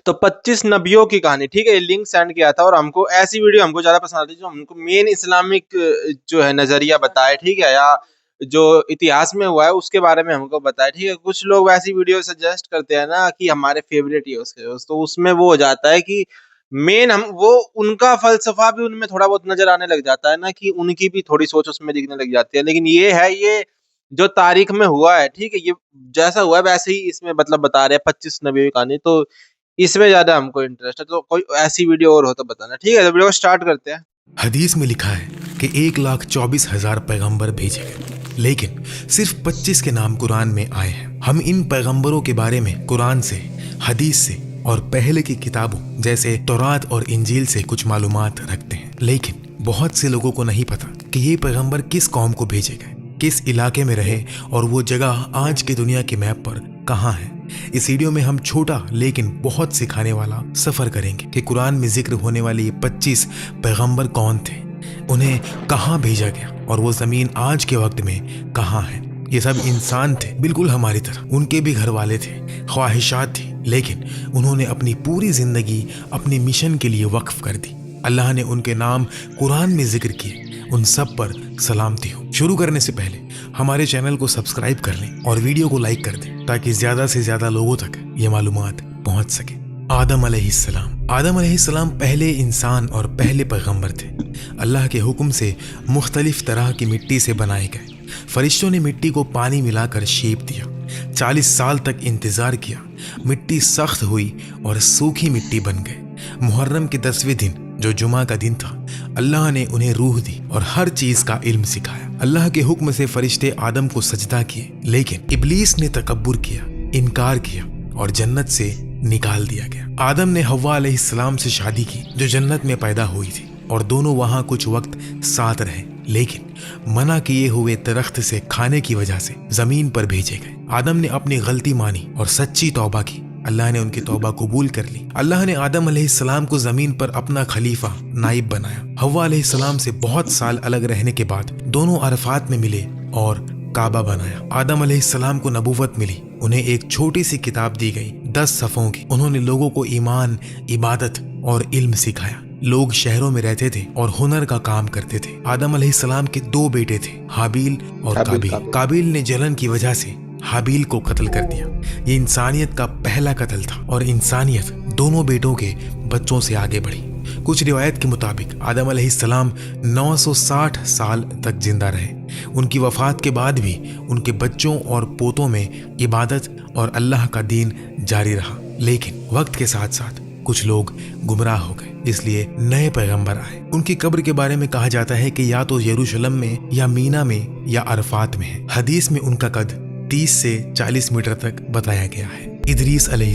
تو 25 نبیوں کی کہانی، ٹھیک ہے، یہ لنک سینڈ کیا تھا، اور ہم کو ایسی ویڈیو ہم کو زیادہ پسند آتی ہے جو ہم کو مین اسلامک جو ہے نظریہ بتائے، ٹھیک ہے، یا جو اتہاس میں ہوا ہے اس کے بارے میں ہم کو بتائے، ٹھیک ہے. کچھ لوگ ایسی ویڈیو سجیسٹ کرتے ہیں نا کہ ہمارے فیوریٹ ہی تو اس میں وہ ہو جاتا ہے کہ مین ہم وہ ان کا فلسفہ بھی ان میں تھوڑا بہت نظر آنے لگ جاتا ہے نا، کہ ان کی بھی تھوڑی سوچ اس میں دکھنے لگ جاتی ہے. لیکن یہ جو تاریخ میں ہوا ہے، ٹھیک ہے، یہ جیسا ہوا ہے ویسے ہی اس میں مطلب بتا رہے ہیں 25 نبیوں کی کہانی. تو اس میں زیادہ ہم کو انٹرسٹ ہے، تو کوئی ایسی ویڈیو اور ہو تو بتانا. ٹھیک ہے، تو ویڈیو سٹارٹ کرتے ہیں. حدیث میں لکھا ہے کہ 1,24,000 پیغمبر بھیجے گئے، لیکن صرف 25 کے نام قرآن میں آئے ہیں. ہم ان پیغمبروں کے بارے میں قرآن سے، حدیث سے اور پہلے کی کتابوں جیسے تورات اور انجیل سے کچھ معلومات رکھتے ہیں، لیکن بہت سے لوگوں کو نہیں پتا کہ یہ پیغمبر کس قوم کو بھیجے گئے، کس علاقے میں رہے اور وہ جگہ آج کی دنیا کے میپ پر کہاں ہے. اس ویڈیو میں ہم چھوٹا لیکن بہت سکھانے والا سفر کریں گے کہ قرآن میں ذکر ہونے والے یہ 25 پیغمبر کون تھے، انہیں کہاں بھیجا گیا اور وہ زمین آج کے وقت میں کہاں ہے. یہ سب انسان تھے بالکل ہماری طرح، ان کے بھی گھر والے تھے، خواہشات تھی، لیکن انہوں نے اپنی پوری زندگی اپنے مشن کے لیے وقف کر دی. اللہ نے ان کے نام قرآن میں ذکر کیے، ان سب پر سلامتی ہو. شروع کرنے سے پہلے ہمارے چینل کو سبسکرائب کر لیں اور ویڈیو کو لائک کر دیں تاکہ زیادہ سے زیادہ لوگوں تک یہ معلومات پہنچ سکے. آدم علیہ السلام پہلے انسان اور پہلے پیغمبر تھے. اللہ کے حکم سے مختلف طرح کی مٹی سے بنائے گئے. فرشتوں نے مٹی کو پانی ملا کر شیپ دیا. 40 سال تک انتظار کیا. مٹی سخت ہوئی اور سوکھی مٹی بن گئے. محرم کے 10ویں دن جو جمعہ کا دن تھا، اللہ نے انہیں روح دی اور ہر چیز کا علم سکھایا. اللہ کے حکم سے فرشتے آدم کو سجدہ کیے، لیکن ابلیس نے تکبر کیا، انکار کیا اور جنت سے نکال دیا گیا. آدم نے حوا علیہ السلام سے شادی کی جو جنت میں پیدا ہوئی تھی، اور دونوں وہاں کچھ وقت ساتھ رہے، لیکن منع کیے ہوئے درخت سے کھانے کی وجہ سے زمین پر بھیجے گئے. آدم نے اپنی غلطی مانی اور سچی توبہ کی. اللہ نے ان کی توبہ قبول کر لی. اللہ نے آدم علیہ السلام کو زمین پر اپنا خلیفہ، نائب بنایا. حوا علیہ السلام سے بہت سال الگ رہنے کے بعد دونوں عرفات میں ملے اور کعبہ بنایا. آدم علیہ السلام کو نبوت ملی. انہیں ایک چھوٹی سی کتاب دی گئی 10 صفحوں کی. انہوں نے لوگوں کو ایمان، عبادت اور علم سکھایا. لوگ شہروں میں رہتے تھے اور ہنر کا کام کرتے تھے. آدم علیہ السلام کے 2 بیٹے تھے، حابیل اور قابیل. قابیل نے جلن کی وجہ سے حابیل کو قتل کر دیا. یہ انسانیت کا پہلا قتل تھا اور انسانیت دونوں بیٹوں کے بچوں سے آگے بڑھی. کچھ روایت کے مطابق آدم علیہ السلام 960 سال تک زندہ رہے. ان کی وفات کے بعد بھی ان کے بچوں اور پوتوں میں عبادت اور اللہ کا دین جاری رہا. لیکن وقت کے ساتھ ساتھ کچھ لوگ گمراہ ہو گئے، اس لیے نئے پیغمبر آئے. ان کی قبر کے بارے میں کہا جاتا ہے کہ یا تو یروشلم میں یا مینا میں یا عرفات میں ہے. حدیث میں ان کا قد 30 سے 40 میٹر تک بتایا گیا ہے. ادریس علیہ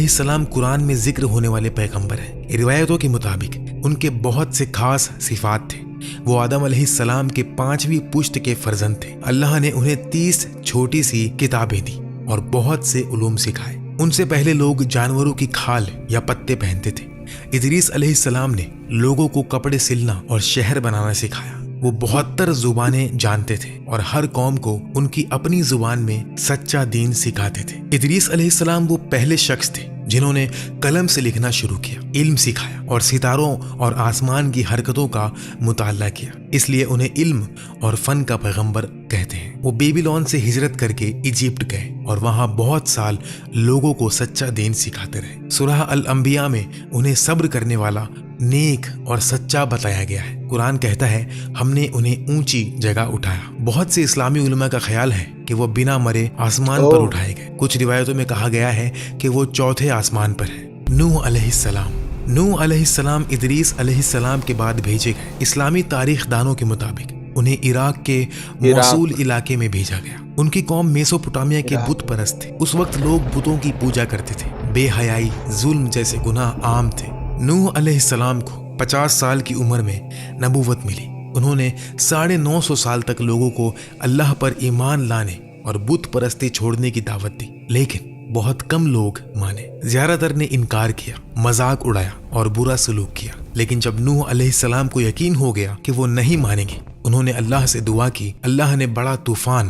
السلام قرآن میں ذکر ہونے والے پیغمبر ہیں. روایتوں کے مطابق ان کے بہت سے خاص صفات تھے. وہ آدم علیہ السلام کے 5ویں پشت کے فرزند تھے. اللہ نے انہیں 30 چھوٹی سی کتابیں دی اور بہت سے علوم سکھائے. ان سے پہلے لوگ جانوروں کی کھال یا پتے پہنتے تھے. ادریس علیہ السلام نے لوگوں کو کپڑے سلنا اور شہر بنانا سکھایا. وہ 72 زبانیں جانتے تھے اور ہر قوم کو ان کی اپنی زبان میں سچا دین سکھاتے تھے. ادریس علیہ السلام وہ پہلے شخص تھے جنہوں نے قلم سے لکھنا شروع کیا، علم سکھایا اور ستاروں اور آسمان کی حرکتوں کا مطالعہ کیا. اس لیے انہیں علم اور فن کا پیغمبر کہتے ہیں. وہ بیبیلون سے ہجرت کر کے ایجپٹ گئے اور وہاں بہت سال لوگوں کو سچا دین سکھاتے رہے. سورہ الانبیاء میں انہیں صبر کرنے والا، نیک اور سچا بتایا گیا ہے. قرآن کہتا ہے ہم نے انہیں اونچی جگہ اٹھایا. بہت سے اسلامی علماء کا خیال ہے کہ وہ بنا مرے آسمان پر اٹھائے گئے. کچھ روایتوں میں کہا گیا ہے کہ وہ 4تھے آسمان پر ہیں. نوح علیہ السلام ادریس علیہ السلام کے بعد بھیجے گئے. اسلامی تاریخ دانوں کے مطابق انہیں عراق کے موصول علاقے میں بھیجا گیا. ان کی قوم میسوپوٹامیہ کے بت پرست تھے. اس وقت لوگ بتوں کی پوجا کرتے تھے. بے حیائی، ظلم جیسے گناہ عام تھے. نوح علیہ السلام کو 50 سال کی عمر میں نبوت ملی. انہوں نے 950 سال تک لوگوں کو اللہ پر ایمان لانے اور بت پرستی چھوڑنے کی دعوت دی، لیکن بہت کم لوگ مانے. زیادہ تر نے انکار کیا، مذاق اڑایا اور برا سلوک کیا. لیکن جب نوح علیہ السلام کو یقین ہو گیا کہ وہ نہیں مانیں گے انہوں نے اللہ سے دعا کی، اللہ نے بڑا طوفان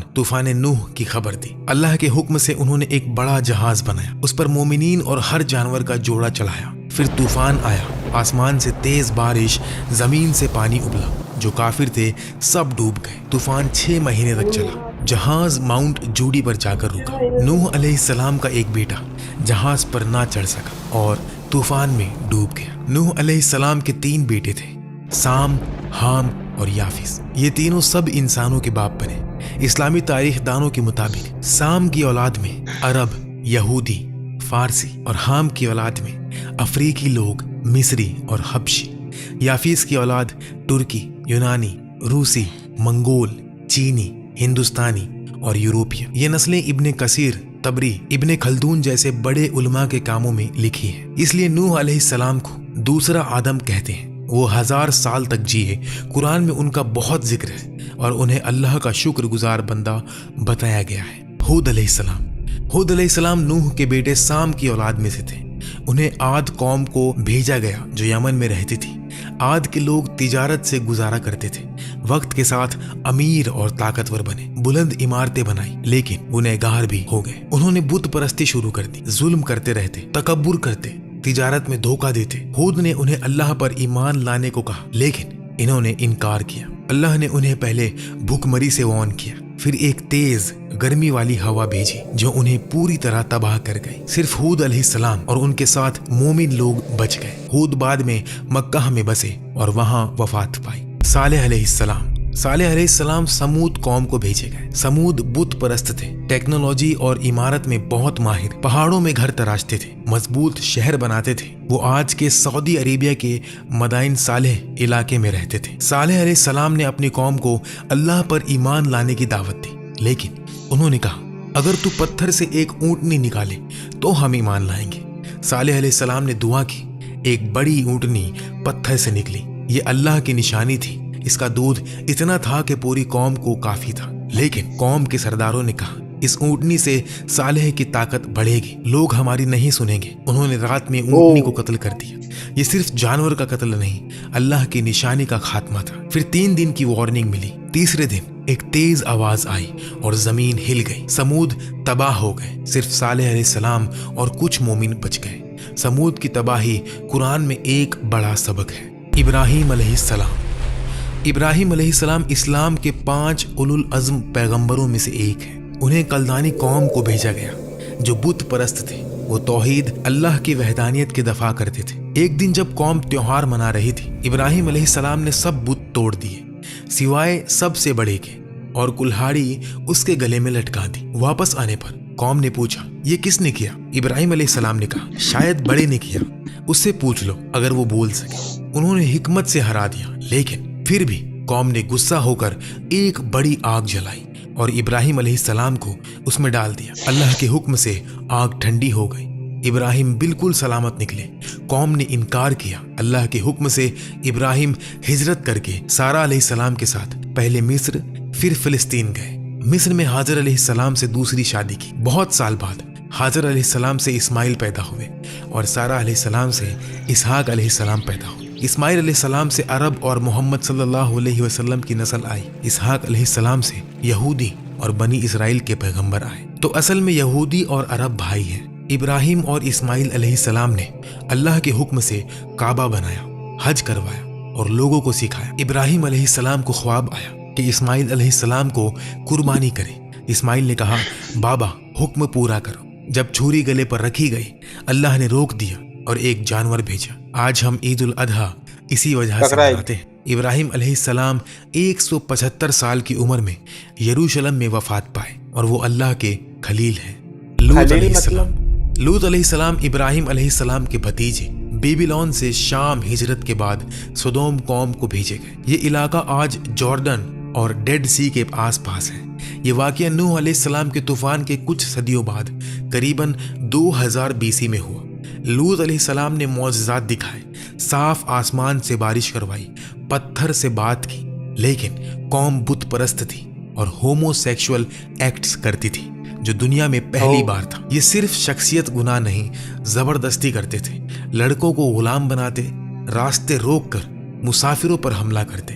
نوح کی خبر دی۔ اللہ کے حکم سے انہوں نے ایک بڑا جہاز بنایا، اس پر مومنین اور ہر جانور کا جوڑا چڑھایا۔ پھر طوفان آیا، آسمان سے تیز بارش، زمین سے پانی ابلا، جو کافر تھے سب ڈوب گئے۔ طوفان 6 مہینے تک چلا، جہاز ماؤنٹ جوڈی پر جا کر رکا۔ نوح علیہ السلام کا ایک بیٹا جہاز پر نہ چڑھ سکا اور طوفان میں ڈوب گیا۔ نوح علیہ السلام کے 3 بیٹے تھے، سام، حام اور یافس۔ یہ تینوں سب انسانوں کے باپ بنے۔ اسلامی تاریخ دانوں کے مطابق سام کی اولاد میں عرب، یہودی، فارسی اور حام کی اولاد میں افریقی لوگ، مصری اور حبشی۔ یافیس کی اولاد ترکی، یونانی، روسی، منگول، چینی، ہندوستانی اور یوروپین۔ یہ نسلیں ابن کثیر، طبری، ابن خلدون جیسے بڑے علماء کے کاموں میں لکھی ہیں۔ اس لیے نوح علیہ السلام کو دوسرا آدم کہتے ہیں۔ وہ 1000 سال تک جیے۔ قرآن میں ان کا بہت ذکر ہے اور انہیں اللہ کا شکر گزار بندہ بتایا گیا ہے۔ ہود علیہ السلام نوح کے بیٹے سام کی اولاد میں سے تھے۔ انہیں عاد قوم کو بھیجا گیا جو یمن میں رہتی تھی۔ عاد کے لوگ تجارت سے گزارا کرتے تھے، وقت کے ساتھ امیر اور طاقتور بنے، بلند عمارتیں بنائی، لیکن گنہگار بھی ہو گئے۔ انہوں نے بت پرستی شروع کر دی، ظلم کرتے رہتے، تکبر کرتے، تجارت میں دھوکہ دیتے۔ ہود نے انہیں اللہ پر ایمان لانے کو کہا، لیکن انہوں نے انکار کیا۔ اللہ نے انہیں پہلے بھوک مری سے وارن کیا، پھر ایک تیز گرمی والی ہوا بھیجی جو انہیں پوری طرح تباہ کر گئی۔ صرف ہود علیہ السلام اور ان کے ساتھ مومن لوگ بچ گئے۔ ہود بعد میں مکہ میں بسے اور وہاں وفات پائی۔ صالح علیہ السلام سمود قوم کو بھیجے گئے۔ سمود بت پرست تھے، ٹیکنالوجی اور عمارت میں بہت ماہر، پہاڑوں میں گھر تراشتے تھے، مضبوط شہر بناتے تھے۔ وہ آج کے سعودی عربیہ کے مدائن صالح علاقے میں رہتے تھے۔ صالح علیہ السلام نے اپنی قوم کو اللہ پر ایمان لانے کی دعوت دی، لیکن انہوں نے کہا اگر تو پتھر سے ایک اونٹنی نکالے تو ہم ایمان لائیں گے۔ صالح علیہ السلام نے دعا کی، ایک بڑی اونٹنی پتھر سے نکلی۔ یہ اللہ کی نشانی تھی۔ اس کا دودھ اتنا تھا کہ پوری قوم کو کافی تھا، لیکن قوم کے سرداروں نے کہا اس اونٹنی سے صالح کی طاقت بڑھے گی، لوگ ہماری نہیں سنیں گے۔ انہوں نے رات میں اونٹنی کو قتل کر دیا۔ یہ صرف جانور کا قتل نہیں، اللہ کی نشانی کا خاتمہ تھا۔ پھر 3 دن کی وارننگ ملی۔ تیسرے دن ایک تیز آواز آئی اور زمین ہل گئی۔ سمود تباہ ہو گئے، صرف صالح علیہ السلام اور کچھ مومن بچ گئے۔ سمود کی تباہی قرآن میں ایک بڑا سبق ہے۔ ابراہیم علیہ السلام اسلام کے 5 اولو العزم پیغمبروں میں سے ایک ہیں۔ انہیں کلدانی قوم کو بھیجا گیا جو بت پرست تھے۔ وہ توحید، اللہ کی وحدانیت کے دفاع کرتے تھے۔ ایک دن جب قوم تیوہار منا رہی تھی، ابراہیم علیہ السلام نے سب بت توڑ دیے سوائے سب سے بڑے کے، اور کلہاڑی اس کے گلے میں لٹکا دی۔ واپس آنے پر قوم نے پوچھا یہ کس نے کیا؟ ابراہیم علیہ السلام نے کہا شاید بڑے نے کیا، اس سے پوچھ لو اگر وہ بول سکے۔ انہوں نے حکمت سے ہرا دیا، لیکن پھر بھی قوم نے غصہ ہو کر ایک بڑی آگ جلائی اور ابراہیم علیہ السلام کو اس میں ڈال دیا۔ اللہ کے حکم سے آگ ٹھنڈی ہو گئی، ابراہیم بالکل سلامت نکلے۔ قوم نے انکار کیا۔ اللہ کے حکم سے ابراہیم ہجرت کر کے سارا علیہ السلام کے ساتھ پہلے مصر پھر فلسطین گئے۔ مصر میں حاجر علیہ السلام سے دوسری شادی کی۔ بہت سال بعد حاجر علیہ السلام سے اسماعیل پیدا ہوئے اور سارا علیہ السلام سے اسحاق علیہ السلام پیدا ہوئے۔ اسماعیل علیہ السلام سے عرب اور محمد صلی اللہ علیہ وسلم کی نسل آئی۔ اسحاق علیہ السلام سے یہودی اور بنی اسرائیل کے پیغمبر آئے۔ تو اصل میں یہودی اور عرب بھائی ہیں۔ ابراہیم اور اسماعیل علیہ السلام نے اللہ کے حکم سے کعبہ بنایا، حج کروایا اور لوگوں کو سکھایا۔ ابراہیم علیہ السلام کو خواب آیا کہ اسماعیل علیہ السلام کو قربانی کرے۔ اسماعیل نے کہا بابا حکم پورا کرو۔ جب چھری گلے پر رکھی گئی، اللہ نے روک دیا اور ایک جانور بھیجا۔ آج ہم عید الاضحیٰ اسی وجہ سے مناتے ہیں۔ ابراہیم علیہ السلام 175 سال کی عمر میں یروشلم میں وفات پائے اور وہ اللہ کے خلیل ہیں۔ لوط علیہ السلام ابراہیم علیہ السلام کے بھتیجے بیبیلون سے شام ہجرت کے بعد سدوم قوم کو بھیجے گئے۔ یہ علاقہ آج جارڈن اور ڈیڈ سی کے آس پاس ہے۔ یہ واقعہ نوح علیہ السلام کے طوفان کے کچھ صدیوں بعد قریباً 2000 BC میں ہوا۔ لوط علیہ السلام نے معجزات دکھائے، صاف آسمان سے بارش کروائی، پتھر سے بات کی، لیکن قوم بت پرست تھی اور ہومو سیکشول ایکٹس کرتی تھی جو دنیا میں پہلی بار تھا۔ یہ صرف شخصیت گناہ نہیں، زبردستی کرتے تھے، لڑکوں کو غلام بناتے، راستے روک کر مسافروں پر حملہ کرتے،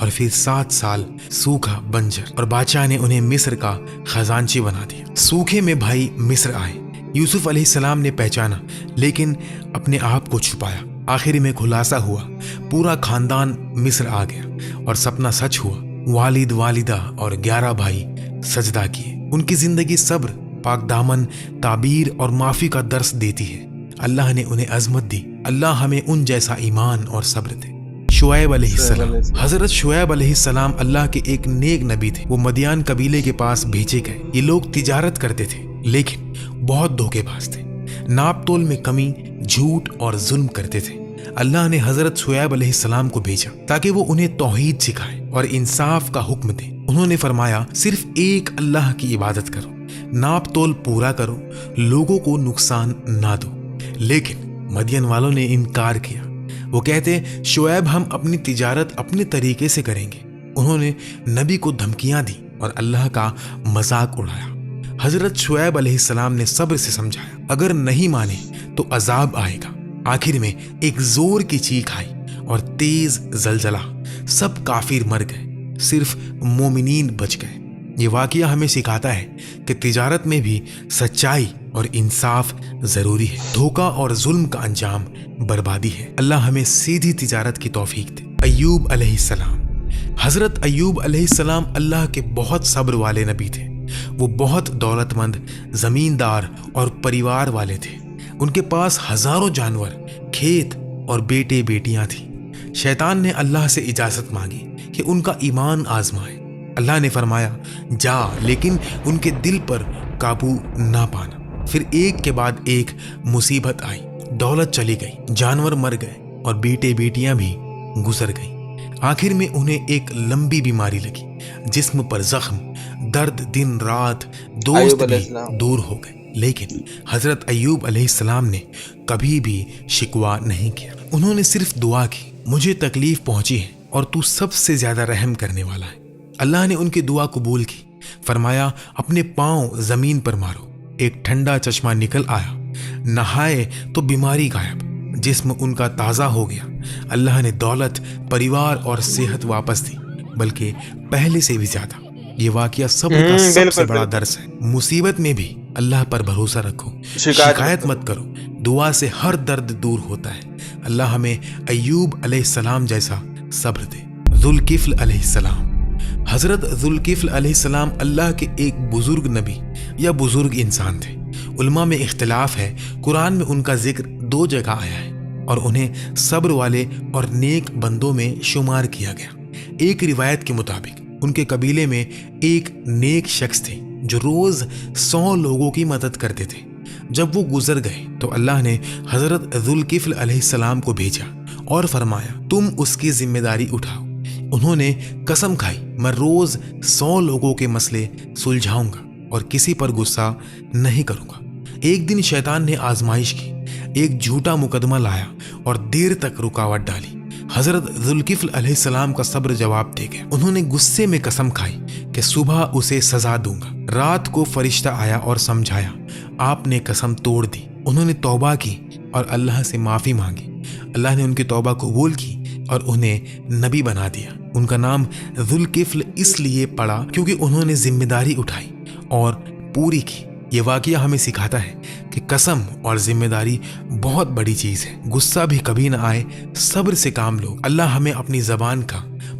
اور پھر 7 سال سوکھا بنجر، اور بادشاہ نے انہیں مصر کا خزانچی بنا دیا۔ سوکھے میں بھائی مصر آئے، یوسف علیہ السلام نے پہچانا لیکن اپنے آپ کو چھپایا۔ آخر میں خلاصہ ہوا، پورا خاندان مصر آ گیا اور سپنا سچ ہوا۔ والد، والدہ اور 11 بھائی سجدہ کیے۔ ان کی زندگی صبر، پاک دامن، تعبیر اور معافی کا درس دیتی ہے۔ اللہ نے انہیں عظمت دی۔ اللہ ہمیں ان جیسا ایمان اور صبر دے۔ شعیب علیہ السلام، حضرت شعیب علیہ السلام اللہ کے ایک نیک نبی تھے۔ وہ مدین قبیلے کے پاس بھیجے گئے۔ یہ لوگ تجارت کرتے تھے لیکن بہت دھوکے باز تھے، ناپ تول میں کمی، جھوٹ اور ظلم کرتے تھے۔ اللہ نے حضرت شعیب علیہ السلام کو بھیجا تاکہ وہ انہیں توحید سکھائے اور انصاف کا حکم دے۔ انہوں نے فرمایا، صرف ایک اللہ کی عبادت کرو، ناپ تول پورا کرو، لوگوں کو نقصان نہ دو۔ لیکن مدین والوں نے انکار کیا۔ وہ کہتے، شعیب ہم اپنی تجارت اپنے طریقے سے کریں گے۔ انہوں نے نبی کو دھمکیاں دی اور اللہ کا مذاق اڑایا۔ حضرت شعیب علیہ السلام نے صبر سے سمجھایا، اگر نہیں مانے تو عذاب آئے گا۔ آخر میں ایک زور کی چیخ آئی اور تیز زلزلہ، سب کافر مر گئے، صرف مومنین بچ گئے۔ یہ واقعہ ہمیں سکھاتا ہے کہ تجارت میں بھی سچائی اور انصاف ضروری ہے۔ دھوکہ اور ظلم کا انجام بربادی ہے۔ اللہ ہمیں سیدھی تجارت کی توفیق دے۔ ایوب علیہ السلام، حضرت ایوب علیہ السلام اللہ کے بہت صبر والے نبی تھے۔ وہ بہت دولت مند، زمیندار اور پریوار والے تھے۔ ان کے پاس ہزاروں جانور، کھیت اور بیٹے بیٹیاں تھیں۔ شیطان نے اللہ سے اجازت مانگی کہ ان کا ایمان آزمائے۔ اللہ نے فرمایا، جا، لیکن ان کے دل پر قابو نہ پانا۔ پھر ایک کے بعد ایک مصیبت آئی، دولت چلی گئی، جانور مر گئے اور بیٹے بیٹیاں بھی گزر گئیں۔ آخر میں انہیں ایک لمبی بیماری لگی، جسم پر زخم، درد دن رات، دوست بھی دور ہو گئے۔ لیکن حضرت ایوب علیہ السلام نے کبھی بھی شکوہ نہیں کیا۔ انہوں نے صرف دعا کی، مجھے تکلیف پہنچی ہے اور تو سب سے زیادہ رحم کرنے والا ہے۔ اللہ نے ان کی دعا قبول کی۔ فرمایا، اپنے پاؤں زمین پر مارو۔ ایک ٹھنڈا چشمہ نکل آیا، نہائے تو بیماری غائب، جسم ان کا تازہ ہو گیا۔ اللہ نے دولت، پریوار اور صحت واپس دی، بلکہ پہلے سے بھی زیادہ۔ یہ واقعہ صبر کا سب سے بڑا درس ہے۔ مصیبت میں بھی اللہ پر بھروسہ رکھو، شکایت مت کرو، دعا سے ہر درد دور ہوتا ہے۔ اللہ ہمیں ایوب علیہ السلام جیسا صبر دے۔ ذوالکفل علیہ السلام، حضرت ذوالکفل علیہ السلام اللہ کے ایک بزرگ نبی یا بزرگ انسان تھے۔ علماء میں اختلاف ہے، قرآن میں ان کا ذکر 2 جگہ آیا ہے اور انہیں صبر والے اور نیک بندوں میں شمار کیا گیا۔ ایک روایت کے مطابق ان کے قبیلے میں ایک نیک شخص تھے جو روز 100 لوگوں کی مدد کرتے تھے۔ جب وہ گزر گئے تو اللہ نے حضرت ذوالکفل علیہ السلام کو بھیجا اور فرمایا، تم اس کی ذمہ داری اٹھاؤ۔ انہوں نے قسم کھائی، میں روز 100 لوگوں کے مسئلے سلجھاؤں گا اور کسی پر غصہ نہیں کروں گا۔ ایک دن شیطان نے آزمائش کی، ایک جھوٹا مقدمہ لایا اور دیر تک رکاوٹ ڈالی۔ حضرت ذوالکفل علیہ السلام کا صبر جواب دے گیا۔ انہوں نے غصے میں قسم کھائی کہ صبح اسے سزا دوں گا۔ رات کو فرشتہ آیا اور سمجھایا، آپ نے قسم توڑ دی۔ انہوں نے توبہ کی اور اللہ سے معافی مانگی۔ اللہ نے ان کی توبہ قبول کی اور انہیں نبی بنا دیا۔ ان کا نام ذوالکفل اس لیے پڑا کیونکہ انہوں نے ذمہ داری اٹھائی اور پوری کی۔ یہ واقعہ ہمیں سکھاتا ہے کہ قسم اور ذمہ داری بہت بڑی چیز ہے۔ غصہ بھی کبھی نہ آئے، صبر سے کام لو۔ اللہ ہمیں اپنی زبان کا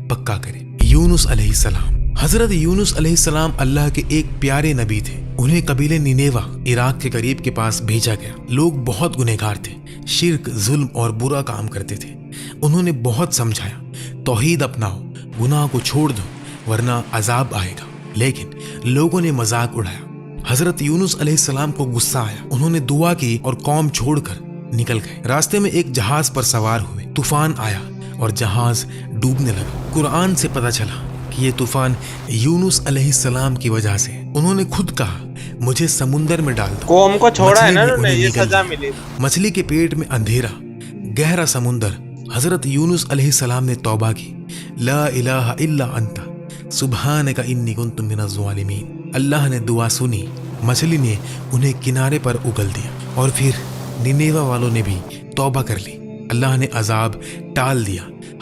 پکا کرے۔ یونس علیہ السلام، حضرت یونس علیہ السلام اللہ کے ایک پیارے نبی تھے۔ انہیں قبیلے نینیوا عراق کے قریب کے پاس بھیجا گیا۔ لوگ بہت گنہگار تھے، شرک، ظلم اور برا کام کرتے تھے۔ انہوں نے بہت سمجھایا، توحید اپناؤ، گناہ کو چھوڑ دو ورنہ عذاب آئے گا۔ لیکن لوگوں نے مذاق اڑایا۔ حضرت یونس علیہ السلام کو غصہ آیا۔ انہوں نے دعا کی اور قوم چھوڑ کر نکل گئے۔ راستے میں ایک جہاز پر سوار ہوئے، طوفان آیا اور جہاز ڈوبنے لگا۔ قرآن سے پتہ چلا کہ یہ طوفان یونس علیہ السلام کی وجہ سے۔ انہوں نے خود کہا، مجھے سمندر میں ڈال دو۔ قوم کو چھوڑا ہے نا انہوں نے، یہ سزا ملی۔ مچھلی کے پیٹ میں اندھیرا، گہرا سمندر۔ حضرت یونس علیہ السلام نے توبہ کی، لا الہ الا انت سبحانک انی کنت من الظالمین۔ اللہ نے دعا سنی، مچھلی نے انہیں کنارے پر اگل دیا اور پھر نینیوا والوں نے بھی توبہ کر لی۔ اللہ نے عذاب ٹال دیا،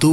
2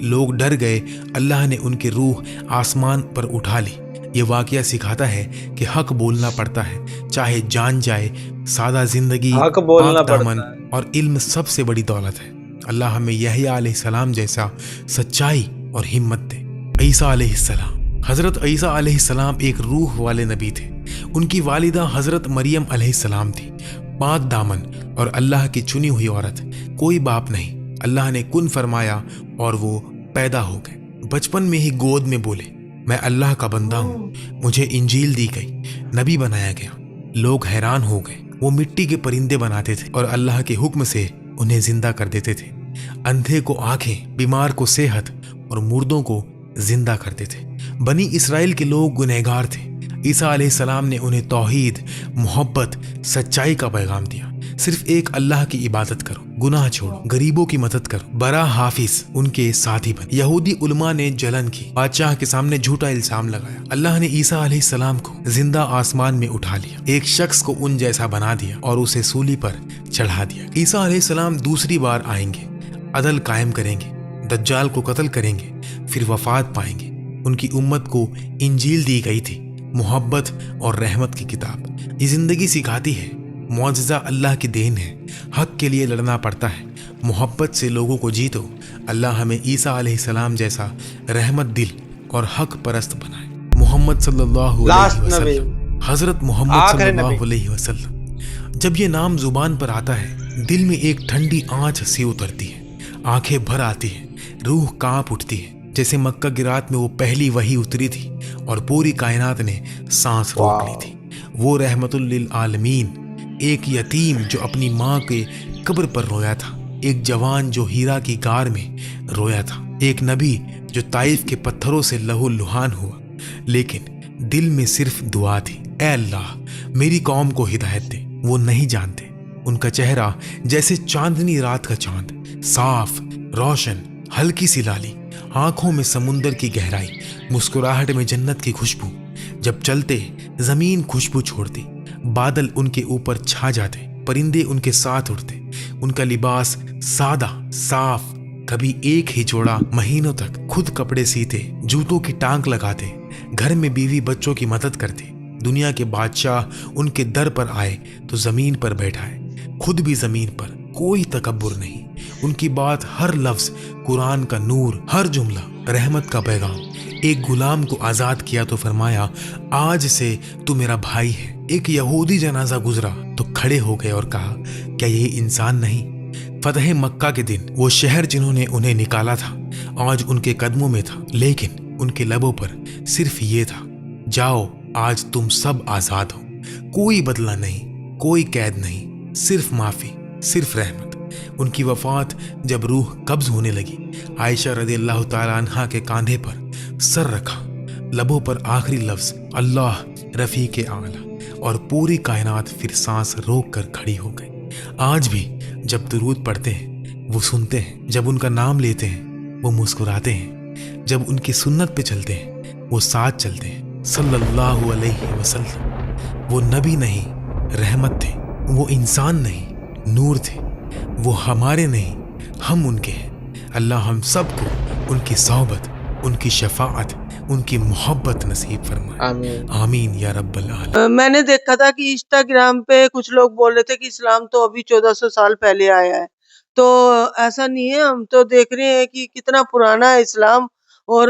لوگ ڈر گئے، اللہ نے ان کی روح آسمان پر اٹھا لی۔ یہ واقعہ سکھاتا ہے کہ حق بولنا پڑتا ہے، چاہے جان جائے۔ سادہ زندگی، حق بولنا پاک دامن پڑتا ہے۔ اور علم سب سے بڑی دولت ہے۔ اللہ ہمیں یحییٰ علیہ السلام جیسا سچائی اور ہمت دے۔ عیسیٰ علیہ السلام۔ حضرت عیسیٰ علیہ السلام ایک روح والے نبی تھے۔ ان کی والدہ حضرت مریم علیہ السلام تھی، پاک دامن اور اللہ کی چنی ہوئی عورت۔ کوئی باپ نہیں، اللہ نے کن فرمایا اور وہ پیدا ہو گئے۔ بچپن میں ہی گود میں بولے، میں اللہ کا بندہ ہوں، مجھے انجیل دی گئی، نبی بنایا گیا۔ لوگ حیران ہو گئے۔ وہ مٹی کے پرندے بناتے تھے اور اللہ کے حکم سے انہیں زندہ کر دیتے تھے۔ اندھے کو آنکھیں، بیمار کو صحت اور مردوں کو زندہ کرتے تھے۔ بنی اسرائیل کے لوگ گنہگار تھے۔ عیسیٰ علیہ السلام نے انہیں توحید، محبت، سچائی کا پیغام دیا۔ صرف ایک اللہ کی عبادت کرو، گناہ چھوڑو، غریبوں کی مدد کرو، برا حافظ ان کے ساتھی بن۔ یہودی علماء نے جلن کی، بادشاہ کے سامنے جھوٹا الزام لگایا۔ اللہ نے عیسیٰ علیہ السلام کو زندہ آسمان میں اٹھا لیا، ایک شخص کو ان جیسا بنا دیا اور اسے سولی پر چڑھا دیا۔ عیسیٰ علیہ السلام دوسری بار آئیں گے، عدل قائم کریں گے، دجال کو قتل کریں گے، پھر وفات پائیں گے۔ ان کی امت کو انجیل دی گئی تھی، محبت اور رحمت کی کتاب۔ یہ زندگی سکھاتی ہے، معجزہ اللہ کی دین ہے، حق کے لیے لڑنا پڑتا ہے، محبت سے لوگوں کو جیتو۔ اللہ ہمیں عیسیٰ علیہ السلام جیسا رحمت دل اور حق پرست بنائے۔ محمد صلی اللہ علیہ وسلم۔ حضرت محمد صلی اللہ علیہ وسلم۔ جب یہ نام زبان پر آتا ہے، دل میں ایک ٹھنڈی آنچ سی اترتی ہے، آنکھیں بھر آتی ہیں، روح کانپ اٹھتی ہے، جیسے مکہ کی رات میں وہ پہلی وحی اتری تھی اور پوری کائنات نے سانس روک لی تھی۔ وہ رحمت للعالمین، ایک یتیم جو اپنی ماں کے قبر پر رویا تھا، ایک جوان جو ہیرا کی غار میں رویا تھا، ایک نبی جو طائف کے پتھروں سے لہو لہان ہوا، لیکن دل میں صرف دعا تھی، اے اللہ میری قوم کو ہدایت دے۔ وہ نہیں جانتے، ان کا چہرہ جیسے چاندنی رات کا چاند، صاف، روشن، ہلکی سی لالی، آنکھوں میں سمندر کی گہرائی، مسکراہٹ میں جنت کی خوشبو۔ جب چلتے زمین خوشبو چھوڑتی، بادل ان کے اوپر چھا جاتے، پرندے ان کے ساتھ اڑتے۔ ان کا لباس سادہ، صاف، کبھی ایک ہی جوڑا مہینوں تک، خود کپڑے سیتے، جوتوں کی ٹانک لگاتے، گھر میں بیوی بچوں کی مدد کرتے۔ دنیا کے بادشاہ ان کے در پر آئے تو زمین پر بیٹھائے، خود بھی زمین پر، کوئی تکبر نہیں۔ ان کی بات، ہر لفظ قرآن کا نور، ہر جملہ رحمت کا پیغام۔ ایک غلام کو آزاد کیا تو فرمایا، آج سے تو میرا بھائی ہے۔ ایک یہودی جنازہ گزرا تو کھڑے ہو گئے اور کہا، کیا یہ انسان نہیں؟ فتح مکہ کے دن وہ شہر جنہوں نے انہیں نکالا تھا آج ان کے قدموں میں تھا، لیکن ان کے لبوں پر صرف یہ تھا، جاؤ آج تم سب آزاد ہو۔ کوئی بدلہ نہیں، کوئی قید نہیں، صرف معافی، صرف رحمت۔ ان کی وفات جب روح قبض ہونے لگی، عائشہ رضی اللہ تعالیٰ عنہا کے کاندھے پر سر رکھا، لبوں پر آخری لفظ اللہ رفیق اعلیٰ، اور پوری کائنات پھر سانس روک کر کھڑی ہو گئی۔ آج بھی جب درود پڑھتے ہیں وہ سنتے ہیں، جب ان کا نام لیتے ہیں وہ مسکراتے ہیں، جب ان کی سنت پہ چلتے ہیں وہ ساتھ چلتے ہیں۔ صلی اللہ علیہ وسلم۔ وہ نبی نہیں، رحمت تھے، وہ انسان نہیں، نور تھے، وہ ہمارے نہیں، ہم ان کے ہیں۔ اللہ ہم سب کو ان کی صحبت، ان کی شفاعت، ان کی محبت نصیب فرمائے، آمین آمین یا رب العالمین۔ میں نے دیکھا تھا کہ انسٹاگرام پہ کچھ لوگ بول رہے تھے کہ اسلام تو ابھی 1400 سال پہلے آیا ہے، تو ایسا نہیں ہے۔ ہم تو دیکھ رہے ہیں کہ کتنا پرانا ہے اسلام، اور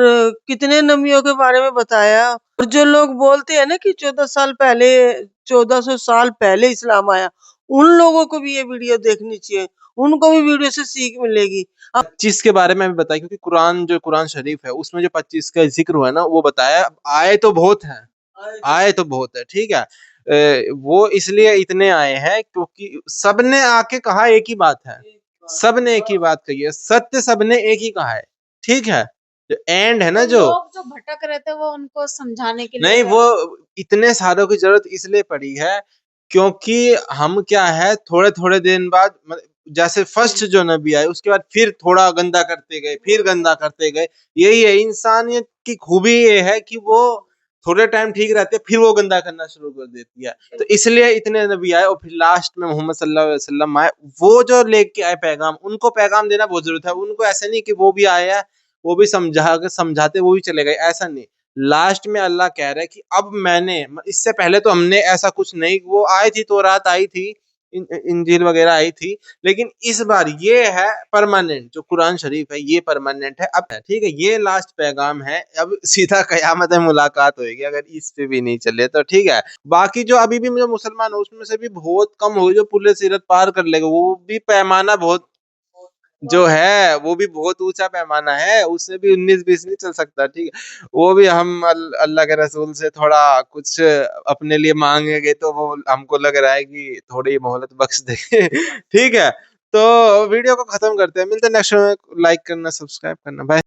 کتنے نبیوں کے بارے میں بتایا۔ اور جو لوگ بولتے ہیں نا کہ 1400 سال پہلے اسلام آیا، ان لوگوں کو بھی یہ ویڈیو دیکھنی چاہیے، ان کو بھی ویڈیو سے سیکھ ملے گی۔ 25 کے بارے میں بھی بتایا، کیونکہ قرآن شریف ہے اس میں جو 25 کا ذکر ہوا ہے نا وہ بتایا۔ آئے تو بہت ہے، ٹھیک ہے، وہ اس لیے اتنے آئے ہیں کیونکہ سب نے آ کے کہا ایک ہی بات ہے، سب نے ایک ہی بات کہی ہے، ستیہ سب نے ایک ہی کہا ہے، ٹھیک ہے۔ جو اینڈ ہے نا، جو لوگ جو بھٹک رہے تھے وہ ان کو سمجھانے کے لیے نہیں، وہ اتنے ساروں کی ضرورت اس لیے پڑی ہے کیونکہ ہم کیا ہے، تھوڑے دن بعد جیسے فرسٹ جو نبی آئے اس کے بعد پھر تھوڑا گندا کرتے گئے، پھر گندا کرتے گئے۔ یہی ہے انسانیت کی خوبی، یہ ہے کہ وہ تھوڑے ٹائم ٹھیک رہتے پھر وہ گندا کرنا شروع کر دیتی ہے۔ تو اس لیے اتنے نبی آئے اور پھر لاسٹ میں محمد صلی اللہ علیہ وسلم آئے، وہ جو لے کے آئے پیغام، ان کو پیغام دینا بہت ضرورت ہے۔ ان کو ایسے نہیں کہ وہ بھی آئے ہیں وہ بھی سمجھاتے وہ بھی چلے گئے، ایسا نہیں. لاسٹ میں اللہ کہہ رہا ہے کہ اب میں نے، اس سے پہلے تو ہم نے ایسا کچھ نہیں، وہ آئی تھی تورات آئی تھی، انجیل وغیرہ آئی تھی، لیکن اس بار یہ ہے پرماننٹ، جو قرآن شریف ہے یہ پرماننٹ ہے اب، ٹھیک ہے. یہ لاسٹ پیغام ہے، اب سیدھا قیامت میں ملاقات ہوئے گی اگر اس پہ بھی نہیں چلے تو، ٹھیک ہے. باقی جو ابھی بھی جو مسلمان ہو اس میں سے بھی بہت کم ہوگی جو پل سیرت پار کر لے گا، وہ بھی پیمانہ بہت جو ہے وہ بھی بہت اونچا پیمانہ ہے، اس سے بھی 19-20 نہیں چل سکتا، ٹھیک ہے. وہ بھی ہم اللہ کے رسول سے تھوڑا کچھ اپنے لیے مانگیں گے تو وہ ہم کو لگ رہا ہے کہ تھوڑی مہلت بخش دیں گے. ٹھیک ہے، تو ویڈیو کو ختم کرتے ہیں، ملتے ہیں نیکسٹ میں. لائک کرنا، سبسکرائب کرنا، بائے.